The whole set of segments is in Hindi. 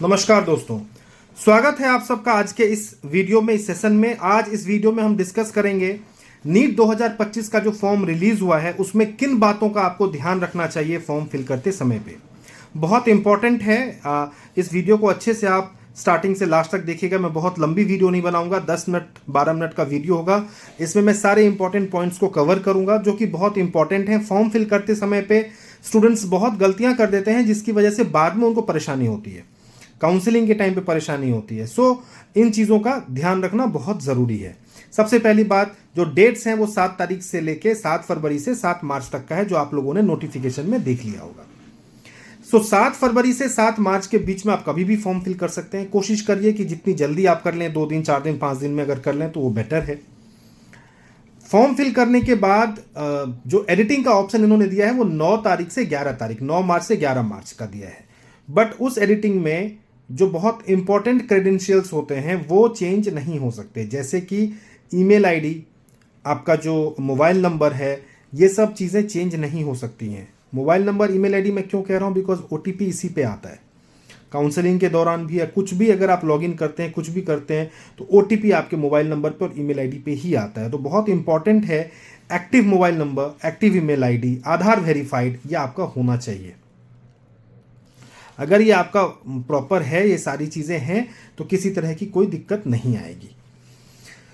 नमस्कार दोस्तों, स्वागत है आप सबका आज के इस वीडियो में, इस सेशन में। आज इस वीडियो में हम डिस्कस करेंगे नीट 2025 का जो फॉर्म रिलीज हुआ है उसमें किन बातों का आपको ध्यान रखना चाहिए फॉर्म फिल करते समय पे। बहुत इंपॉर्टेंट है। इस वीडियो को अच्छे से आप स्टार्टिंग से लास्ट तक देखिएगा। मैं बहुत लंबी वीडियो नहीं बनाऊंगा, 10 मिनट 12 मिनट का वीडियो होगा। इसमें मैं सारे इंपॉर्टेंट पॉइंट्स को कवर करूंगा जो कि बहुत इंपॉर्टेंट हैं। फॉर्म फिल करते समय पे स्टूडेंट्स बहुत गलतियां कर देते हैं जिसकी वजह से बाद में उनको परेशानी होती है, काउंसलिंग के टाइम पे परेशानी होती है। सो इन चीज़ों का ध्यान रखना बहुत ज़रूरी है। सबसे पहली बात, जो डेट्स हैं वो 7 तारीख से लेके 7 फरवरी से 7 मार्च तक का है, जो आप लोगों ने नोटिफिकेशन में देख लिया होगा। सो 7 फरवरी से 7 मार्च के बीच में आप कभी भी फॉर्म फिल कर सकते हैं। कोशिश करिए कि जितनी जल्दी आप कर लें, 2 दिन 4 दिन 5 दिन में अगर कर लें तो वो बेटर है। फॉर्म फिल करने के बाद जो एडिटिंग का ऑप्शन इन्होंने दिया है वो 9 तारीख से 11 तारीख, 9 मार्च से 11 मार्च का दिया है। बट उस एडिटिंग में जो बहुत इंपॉर्टेंट क्रेडेंशियल्स होते हैं वो चेंज नहीं हो सकते, जैसे कि ईमेल आईडी, आपका जो मोबाइल नंबर है, ये सब चीज़ें चेंज नहीं हो सकती हैं। मोबाइल नंबर, ईमेल आईडी मैं क्यों कह रहा हूँ, बिकॉज ओटीपी इसी पे आता है। काउंसलिंग के दौरान भी या कुछ भी अगर आप लॉगिन करते हैं, कुछ भी करते हैं, तो ओटीपी आपके मोबाइल नंबर पर और ईमेल आईडी पे ही आता है। तो बहुत इंपॉर्टेंट है, active mobile number, active email ID, Aadhaar verified, ये आपका होना चाहिए। अगर ये आपका प्रॉपर है, ये सारी चीज़ें हैं, तो किसी तरह की कोई दिक्कत नहीं आएगी।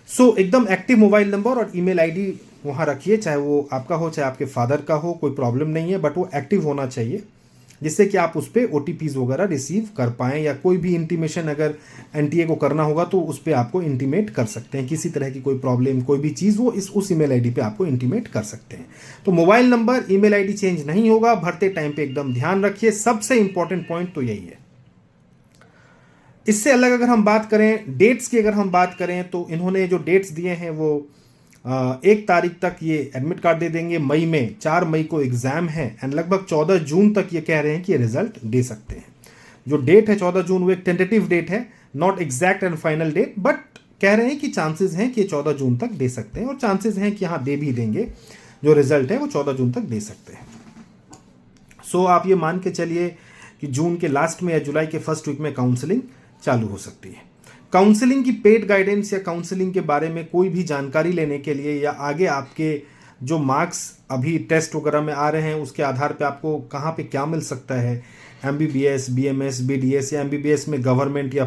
सो एकदम एक्टिव मोबाइल नंबर और ईमेल आईडी वहाँ रखिए, चाहे वो आपका हो चाहे आपके फादर का हो, कोई प्रॉब्लम नहीं है, बट वो एक्टिव होना चाहिए जिससे कि आप उस पर ओटीपीज वगैरह रिसीव कर पाएँ, या कोई भी इंटीमेशन अगर एनटीए को करना होगा तो उस पर आपको इंटीमेट कर सकते हैं। किसी तरह की कोई प्रॉब्लम, कोई भी चीज़, वो उस ईमेल आईडी पे आपको इंटीमेट कर सकते हैं। तो mobile number, email ID change नहीं होगा। भरते टाइम पे एकदम ध्यान रखिए, सबसे इंपॉर्टेंट पॉइंट तो यही है। इससे अलग अगर हम बात करें डेट्स की, अगर हम बात करें तो इन्होंने जो डेट्स दिए हैं वो 1 तारीख तक ये एडमिट कार्ड दे देंगे। मई में 4 मई को एग्ज़ाम है एंड लगभग 14 जून तक ये कह रहे हैं कि ये रिजल्ट दे सकते हैं। जो डेट है 14 जून, वो एक टेंटेटिव डेट है, not exact and final date, but कह रहे हैं कि चांसेस हैं कि 14 जून तक दे सकते हैं, और चांसेस हैं कि हाँ दे भी देंगे। जो रिजल्ट है वो 14 जून तक दे सकते हैं। सो आप ये मान के चलिए कि जून के लास्ट में या जुलाई के फर्स्ट वीक में काउंसलिंग चालू हो सकती है। काउंसलिंग की पेड गाइडेंस या काउंसलिंग के बारे में कोई भी जानकारी लेने के लिए, या आगे आपके जो मार्क्स अभी टेस्ट वगैरह में आ रहे हैं उसके आधार पे आपको कहाँ पे क्या मिल सकता है, एमबीबीएस, बीएमएस, बीडीएस, या एमबीबीएस में गवर्नमेंट या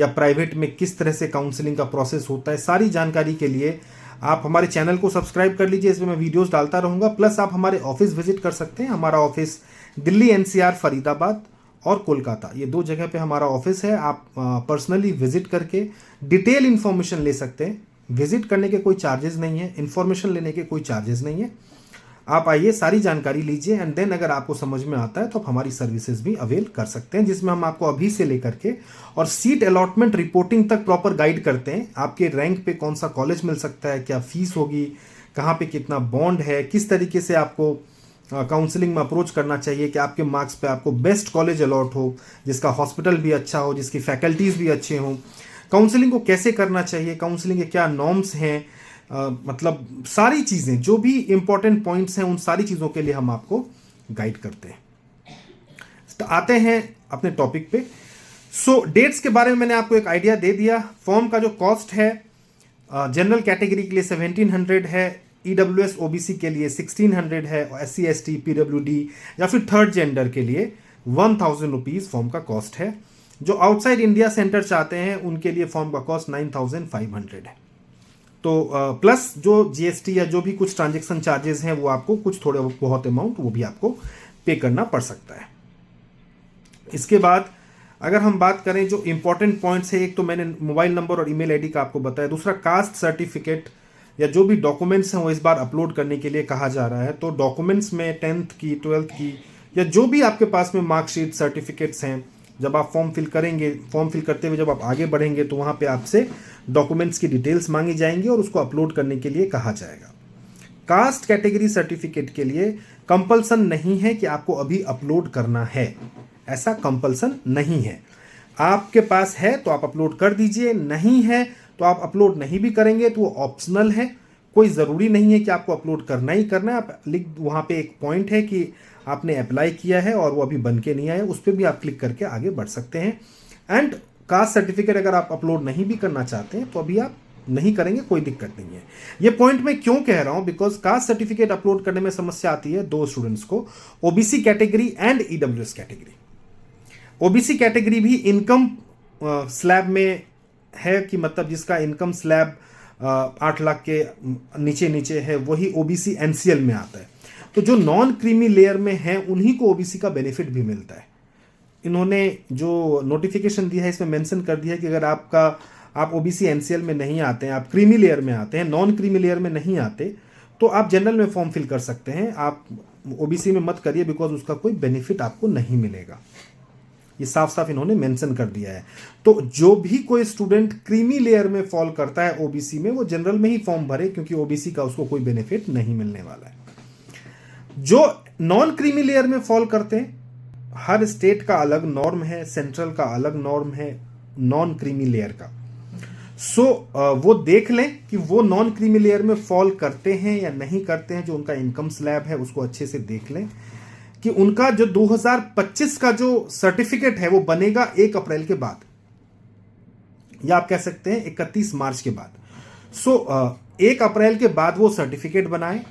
प्राइवेट में किस तरह से काउंसलिंग का प्रोसेस होता है, सारी जानकारी के लिए आप हमारे चैनल को सब्सक्राइब कर लीजिए। इसमें मैं वीडियोस डालता रहूँगा। प्लस आप हमारे ऑफिस विजिट कर सकते हैं। हमारा ऑफिस दिल्ली, एनसीआर, फरीदाबाद और कोलकाता, ये 2 जगह पे हमारा ऑफिस है। आप पर्सनली विजिट करके डिटेल इन्फॉर्मेशन ले सकते हैं। विजिट करने के कोई चार्जेस नहीं है, इन्फॉर्मेशन लेने के कोई चार्जेस नहीं है। आप आइए, सारी जानकारी लीजिए एंड देन अगर आपको समझ में आता है तो आप हमारी सर्विसेज भी अवेल कर सकते हैं, जिसमें हम आपको अभी से लेकर के और सीट अलॉटमेंट रिपोर्टिंग तक प्रॉपर गाइड करते हैं। आपके रैंक पे कौन सा कॉलेज मिल सकता है, क्या फीस होगी, कहाँ पे कितना बॉन्ड है, किस तरीके से आपको काउंसलिंग में अप्रोच करना चाहिए कि आपके मार्क्स पे आपको बेस्ट कॉलेज अलॉट हो, जिसका हॉस्पिटल भी अच्छा हो, जिसकी फैकल्टीज़ भी अच्छे हों। काउंसलिंग को कैसे करना चाहिए, काउंसलिंग के क्या नॉर्म्स हैं, मतलब सारी चीज़ें, जो भी इंपॉर्टेंट पॉइंट्स हैं, उन सारी चीज़ों के लिए हम आपको गाइड करते हैं। तो आते हैं अपने टॉपिक पे। सो डेट्स के बारे में मैंने आपको एक आइडिया दे दिया। फॉर्म का जो कॉस्ट है, जनरल कैटेगरी के लिए 1700 है, ईडब्ल्यूएस ओबीसी के लिए 1600 है, और SC ST PWD या फिर थर्ड जेंडर के लिए 1000 रुपीज़ फॉर्म का कॉस्ट है। जो आउटसाइड इंडिया सेंटर चाहते हैं उनके लिए फॉर्म का कॉस्ट 9500 है। तो प्लस जो GST या जो भी कुछ ट्रांजेक्शन चार्जेस हैं वो आपको कुछ थोड़े बहुत अमाउंट वो भी आपको पे करना पड़ सकता है। इसके बाद अगर हम बात करें जो इंपॉर्टेंट पॉइंट्स है, एक तो मैंने मोबाइल नंबर और ईमेल आईडी का आपको बताया, दूसरा कास्ट सर्टिफिकेट या जो भी डॉक्यूमेंट्स हैं वो इस बार अपलोड करने के लिए कहा जा रहा है। तो डॉक्यूमेंट्स में 10th की, 12th की, या जो भी आपके पास में मार्कशीट, सर्टिफिकेट्स हैं, जब आप फॉर्म फिल करेंगे, फॉर्म फिल करते हुए जब आप आगे बढ़ेंगे तो वहाँ पे आपसे डॉक्यूमेंट्स की डिटेल्स मांगी जाएंगी और उसको अपलोड करने के लिए कहा जाएगा। कास्ट कैटेगरी सर्टिफिकेट के लिए कंपल्सन नहीं है कि आपको अभी अपलोड करना है, ऐसा कंपल्सन नहीं है। आपके पास है तो आप अपलोड कर दीजिए, नहीं है तो आप अपलोड नहीं भी करेंगे तो वो ऑप्शनल है। कोई ज़रूरी नहीं है कि आपको अपलोड करना ही करना है। आप लिख, वहाँ पे एक पॉइंट है कि आपने अप्लाई किया है और वो अभी बन के नहीं आया, उस पर भी आप क्लिक करके आगे बढ़ सकते हैं। एंड कास्ट सर्टिफिकेट अगर आप अपलोड नहीं भी करना चाहते हैं तो अभी आप नहीं करेंगे, कोई दिक्कत नहीं है। ये पॉइंट मैं क्यों कह रहा हूं, बिकॉज कास्ट सर्टिफिकेट अपलोड करने में समस्या आती है दो स्टूडेंट्स को, OBC category and EWS category. OBC category भी इनकम स्लैब में है कि मतलब जिसका इनकम स्लैब 8 लाख के नीचे नीचे है वही ओबीसी एनसीएल में आता है। तो जो नॉन क्रीमी लेयर में है उन्हीं को ओबीसी का बेनिफिट भी मिलता है। इन्होंने जो नोटिफिकेशन दिया है इसमें मेंशन कर दिया है कि अगर आप ओबीसी एनसीएल में नहीं आते हैं, आप क्रीमी लेयर में आते हैं, नॉन क्रीमी लेयर में नहीं आते, तो आप जनरल में फॉर्म फिल कर सकते हैं। आप ओबीसी में मत करिए बिकॉज उसका कोई बेनिफिट आपको नहीं मिलेगा। ये साफ साफ इन्होंने मेंशन कर दिया है। तो जो भी कोई स्टूडेंट क्रीमी लेयर में फॉल करता है ओबीसी में, वो जनरल में ही फॉर्म भरे, क्योंकि ओबीसी का उसको कोई बेनिफिट नहीं मिलने वाला है। जो नॉन क्रीमी लेयर में फॉल करते हैं, हर स्टेट का अलग नॉर्म है, सेंट्रल का अलग नॉर्म है नॉन क्रीमी लेयर का। सो वो देख लें कि वो नॉन क्रीमी लेयर में फॉल करते हैं या नहीं करते हैं। जो उनका इनकम स्लैब है उसको अच्छे से देख लें कि उनका जो 2025 का जो सर्टिफिकेट है वो बनेगा 1 अप्रैल के बाद, या आप कह सकते हैं 31 मार्च के बाद। सो 1 अप्रैल के बाद वो सर्टिफिकेट बनाएं,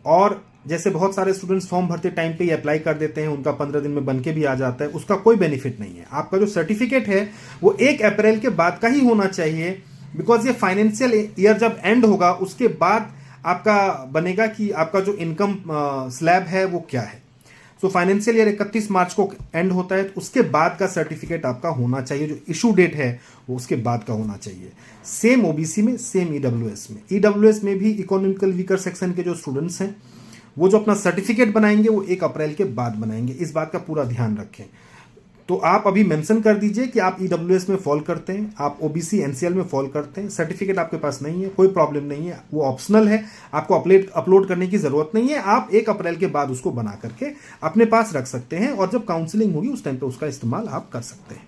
और जैसे बहुत सारे स्टूडेंट्स फॉर्म भरते टाइम पे ही अप्लाई कर देते हैं, उनका 15 दिन में बन के भी आ जाता है, उसका कोई बेनिफिट नहीं है। आपका जो सर्टिफिकेट है वो 1 अप्रैल के बाद का ही होना चाहिए, बिकॉज ये फाइनेंशियल ईयर जब एंड होगा उसके बाद आपका बनेगा कि आपका जो इनकम स्लैब है वो क्या है। सो फाइनेंशियल ईयर 31 मार्च को एंड होता है, तो उसके बाद का सर्टिफिकेट आपका होना चाहिए, जो इशू डेट है वो उसके बाद का होना चाहिए। सेम ओबीसी में, सेम ईडब्ल्यूएस में। ईडब्ल्यूएस में भी इकोनॉमिकल वीकर सेक्शन के जो स्टूडेंट्स हैं वो जो अपना सर्टिफिकेट बनाएंगे वो 1 अप्रैल के बाद बनाएंगे, इस बात का पूरा ध्यान रखें। तो आप अभी मेंशन कर दीजिए कि आप ईडब्ल्यूएस में फॉल करते हैं, आप ओबीसी एनसीएल में फॉल करते हैं, सर्टिफिकेट आपके पास नहीं है, कोई प्रॉब्लम नहीं है, वो ऑप्शनल है, आपको अपलोड करने की जरूरत नहीं है। आप 1 अप्रैल के बाद उसको बना करके अपने पास रख सकते हैं, और जब काउंसलिंग होगी उस टाइम पे उसका इस्तेमाल आप कर सकते हैं।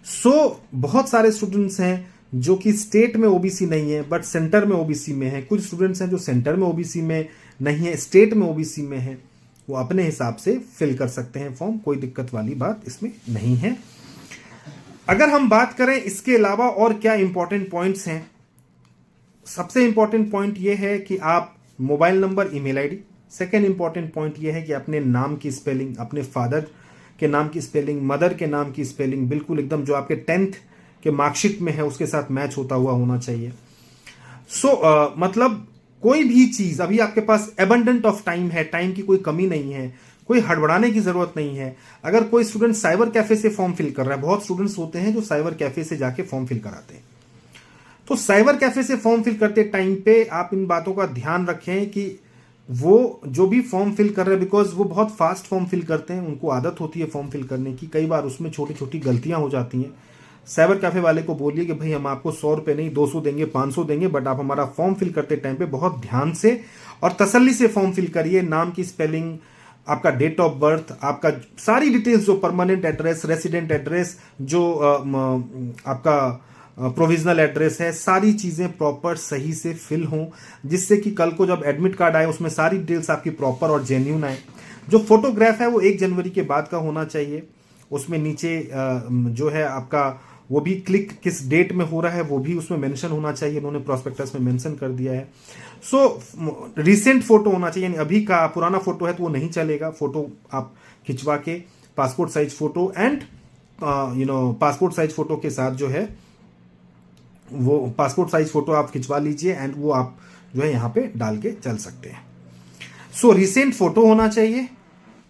सो बहुत सारे स्टूडेंट्स हैं जो कि स्टेट में ओबीसी नहीं है बट सेंटर में ओबीसी में है। कुछ स्टूडेंट्स हैं जो सेंटर में ओबीसी में नहीं है, स्टेट में ओबीसी में है, वो अपने हिसाब से फिल कर सकते हैं फॉर्म, कोई दिक्कत वाली बात इसमें नहीं है। अगर हम बात करें इसके अलावा और क्या इंपॉर्टेंट पॉइंट्स हैं, सबसे इंपॉर्टेंट पॉइंट ये है कि आप mobile number, email ID. Second important point ये है कि अपने नाम की स्पेलिंग, अपने फादर के नाम की स्पेलिंग, मदर के नाम की स्पेलिंग बिल्कुल एकदम जो आपके 10th के मार्कशीट में है उसके साथ मैच होता हुआ होना चाहिए। मतलब कोई भी चीज, अभी आपके पास एबंडेंट ऑफ टाइम है, टाइम की कोई कमी नहीं है, कोई हड़बड़ाने की जरूरत नहीं है। अगर कोई स्टूडेंट साइबर कैफे से फॉर्म फिल कर रहा है, बहुत स्टूडेंट्स होते हैं जो साइबर कैफे से जाके फॉर्म फिल कराते हैं, तो साइबर कैफे से फॉर्म फिल करते टाइम पे आप इन बातों का ध्यान रखें कि वो जो भी फॉर्म फिल कर रहे हैं, बिकॉज वो बहुत फास्ट फॉर्म फिल करते हैं, उनको आदत होती है फॉर्म फिल करने की, कई बार उसमें छोटी छोटी गलतियां हो जाती हैं। साइबर कैफे वाले को बोलिए कि भाई हम आपको 100 रुपये नहीं 200 देंगे, 500 देंगे, बट आप हमारा फॉर्म फिल करते टाइम पे बहुत ध्यान से और तसल्ली से फॉर्म फिल करिए। नाम की स्पेलिंग, आपका डेट ऑफ बर्थ, आपका सारी डिटेल्स, जो परमानेंट एड्रेस, रेसिडेंट एड्रेस, जो आपका प्रोविजनल एड्रेस है, सारी चीजें प्रॉपर सही से फिल हों, जिससे कि कल को जब एडमिट कार्ड आए उसमें सारी डिटेल्स आपकी प्रॉपर और जेन्यून आए। जो फोटोग्राफ है वो 1 जनवरी के बाद का होना चाहिए। उसमें नीचे जो है आपका वो भी क्लिक किस डेट में हो रहा है वो भी उसमें मेंशन होना चाहिए, उन्होंने प्रोस्पेक्टस में मेंशन कर दिया है। सो रिसेंट फोटो होना चाहिए, यानी अभी का, पुराना फोटो है तो वो नहीं चलेगा। फोटो आप खिंचवा के passport size photo and passport size photo के साथ जो है वो पासपोर्ट साइज फोटो आप खिंचवा लीजिए एंड वो आप जो है यहाँ पे डाल के चल सकते हैं। सो रिसेंट फोटो होना चाहिए,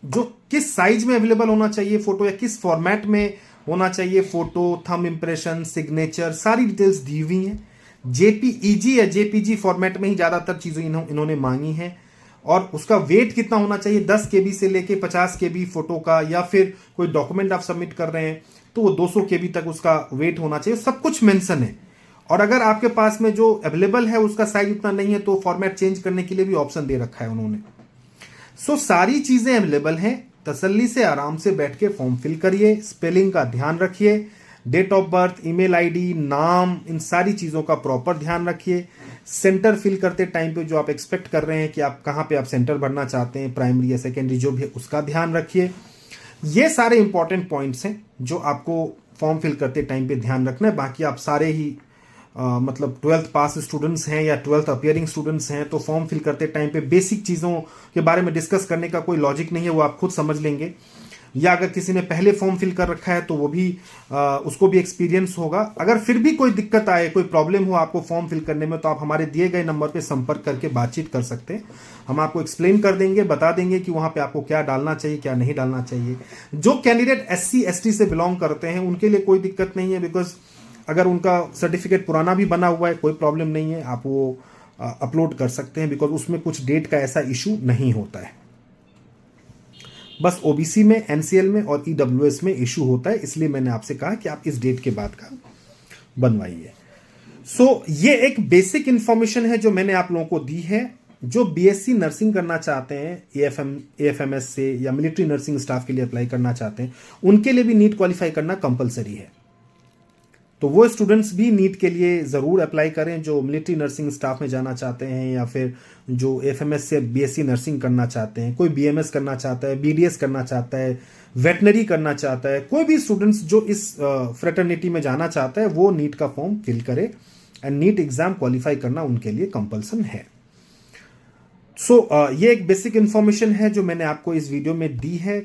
जो किस साइज में अवेलेबल होना चाहिए फोटो, या किस फॉर्मेट में होना चाहिए फोटो, थंब इंप्रेशन, सिग्नेचर, सारी डिटेल्स दी हुई हैं। जेपीईजी या जेपीजी फॉर्मेट में ही ज्यादातर चीजें इन्होंने मांगी हैं। और उसका वेट कितना होना चाहिए, 10 KB से लेके 50 KB फोटो का, या फिर कोई डॉक्यूमेंट आप सबमिट कर रहे हैं तो वो 200 KB तक उसका वेट होना चाहिए। सब कुछ मेंशन है। और अगर आपके पास में जो अवेलेबल है उसका साइज उतना नहीं है तो फॉर्मेट चेंज करने के लिए भी ऑप्शन दे रखा है उन्होंने। सो सारी चीजें अवेलेबल हैं, तसल्ली से आराम से बैठ के फॉर्म फिल करिए, स्पेलिंग का ध्यान रखिए, date of birth, email ID, नाम, इन सारी चीज़ों का प्रॉपर ध्यान रखिए। सेंटर फिल करते टाइम पे जो आप एक्सपेक्ट कर रहे हैं कि आप कहाँ पे आप सेंटर भरना चाहते हैं, प्राइमरी या सेकेंडरी जो भी है उसका ध्यान रखिए। ये सारे इंपॉर्टेंट पॉइंट्स हैं जो आपको फॉर्म फिल करते टाइम पे ध्यान रखना है। बाकी आप सारे ही मतलब 12th पास स्टूडेंट्स हैं या 12th अपियरिंग स्टूडेंट्स हैं, तो फॉर्म फिल करते टाइम पे बेसिक चीज़ों के बारे में डिस्कस करने का कोई लॉजिक नहीं है, वो आप खुद समझ लेंगे। या अगर किसी ने पहले फॉर्म फिल कर रखा है तो वो भी उसको भी एक्सपीरियंस होगा। अगर फिर भी कोई दिक्कत आए, कोई प्रॉब्लम हो आपको फॉर्म फिल करने में, तो आप हमारे दिए गए नंबर पे संपर्क करके बातचीत कर सकते हैं। हम आपको एक्सप्लेन कर देंगे, बता देंगे कि वहाँ पे आपको क्या डालना चाहिए, क्या नहीं डालना चाहिए। जो कैंडिडेट SC ST से बिलोंग करते हैं उनके लिए कोई दिक्कत नहीं है, बिकॉज अगर उनका सर्टिफिकेट पुराना भी बना हुआ है कोई प्रॉब्लम नहीं है, आप वो अपलोड कर सकते हैं, बिकॉज उसमें कुछ डेट का ऐसा इशू नहीं होता है। बस OBC में, NCL में और EWS में इशू होता है, इसलिए मैंने आपसे कहा कि आप इस डेट के बाद का बनवाइए। सो ये एक बेसिक इंफॉर्मेशन है जो मैंने आप लोगों को दी है। जो BSc नर्सिंग करना चाहते हैं AFMS से या मिलिट्री नर्सिंग स्टाफ के लिए अप्लाई करना चाहते हैं, उनके लिए भी नीट क्वालिफाई करना कंपलसरी है। तो वो स्टूडेंट्स भी नीट के लिए ज़रूर अप्लाई करें जो मिलिट्री नर्सिंग स्टाफ में जाना चाहते हैं, या फिर जो AFMS से BSc नर्सिंग करना चाहते हैं, कोई BMS करना चाहता है, BDS करना चाहता है, वेटनरी करना चाहता है। कोई भी स्टूडेंट्स जो इस फ्रेटर्निटी में जाना चाहता है वो नीट का फॉर्म फिल करे, एंड नीट एग्जाम क्वालिफाई करना उनके लिए कंपल्सन है। ये एक बेसिक इंफॉर्मेशन है जो मैंने आपको इस वीडियो में दी है।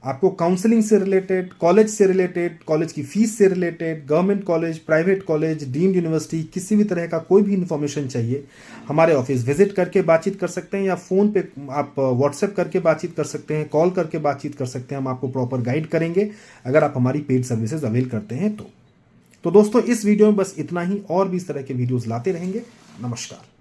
आपको काउंसलिंग से रिलेटेड, कॉलेज से रिलेटेड, कॉलेज की फीस से related, government college, private college, deemed university, किसी भी तरह का कोई भी इन्फॉर्मेशन चाहिए, हमारे ऑफिस विजिट करके बातचीत कर सकते हैं, या फ़ोन पे आप व्हाट्सएप करके बातचीत कर सकते हैं, कॉल करके बातचीत कर सकते हैं। हम आपको प्रॉपर गाइड करेंगे अगर आप हमारी पेड सर्विसेज अवेल करते हैं तो दोस्तों इस वीडियो में बस इतना ही, और भी इस तरह के वीडियोज़ लाते रहेंगे। नमस्कार।